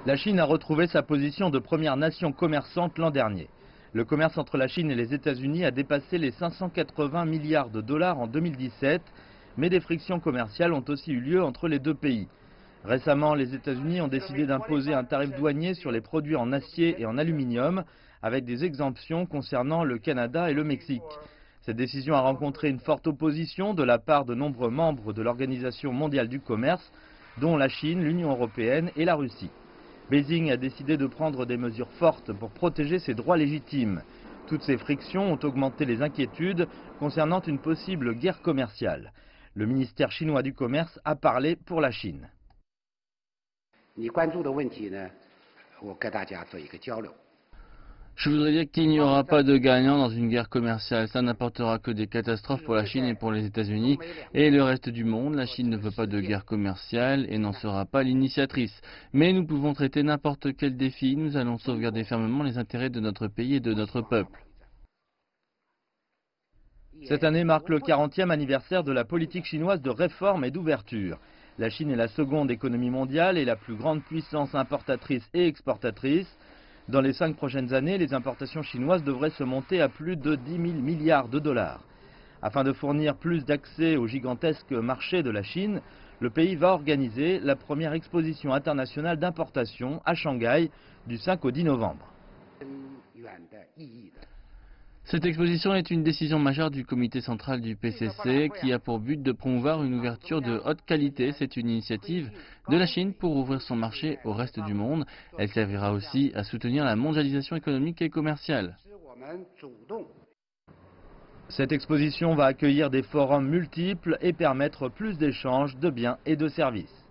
La Chine a retrouvé sa position de première nation commerçante l'an dernier. Le commerce entre la Chine et les États-Unis a dépassé les 580 milliards de dollars en 2017, mais des frictions commerciales ont aussi eu lieu entre les deux pays. Récemment, les États-Unis ont décidé d'imposer un tarif douanier sur les produits en acier et en aluminium, avec des exemptions concernant le Canada et le Mexique. Cette décision a rencontré une forte opposition de la part de nombreux membres de l'Organisation mondiale du commerce, dont la Chine, l'Union européenne et la Russie. Beijing a décidé de prendre des mesures fortes pour protéger ses droits légitimes. Toutes ces frictions ont augmenté les inquiétudes concernant une possible guerre commerciale. Le ministère chinois du commerce a parlé pour la Chine. Je voudrais dire qu'il n'y aura pas de gagnant dans une guerre commerciale. Ça n'apportera que des catastrophes pour la Chine et pour les États-Unis et le reste du monde. La Chine ne veut pas de guerre commerciale et n'en sera pas l'initiatrice. Mais nous pouvons traiter n'importe quel défi. Nous allons sauvegarder fermement les intérêts de notre pays et de notre peuple. Cette année marque le 40e anniversaire de la politique chinoise de réforme et d'ouverture. La Chine est la seconde économie mondiale et la plus grande puissance importatrice et exportatrice. Dans les 5 prochaines années, les importations chinoises devraient se monter à plus de 10 000 milliards de dollars. Afin de fournir plus d'accès au gigantesque marché de la Chine, le pays va organiser la première exposition internationale d'importation à Shanghai du 5 au 10 novembre. Cette exposition est une décision majeure du comité central du PCC qui a pour but de promouvoir une ouverture de haute qualité. C'est une initiative de la Chine pour ouvrir son marché au reste du monde. Elle servira aussi à soutenir la mondialisation économique et commerciale. Cette exposition va accueillir des forums multiples et permettre plus d'échanges de biens et de services.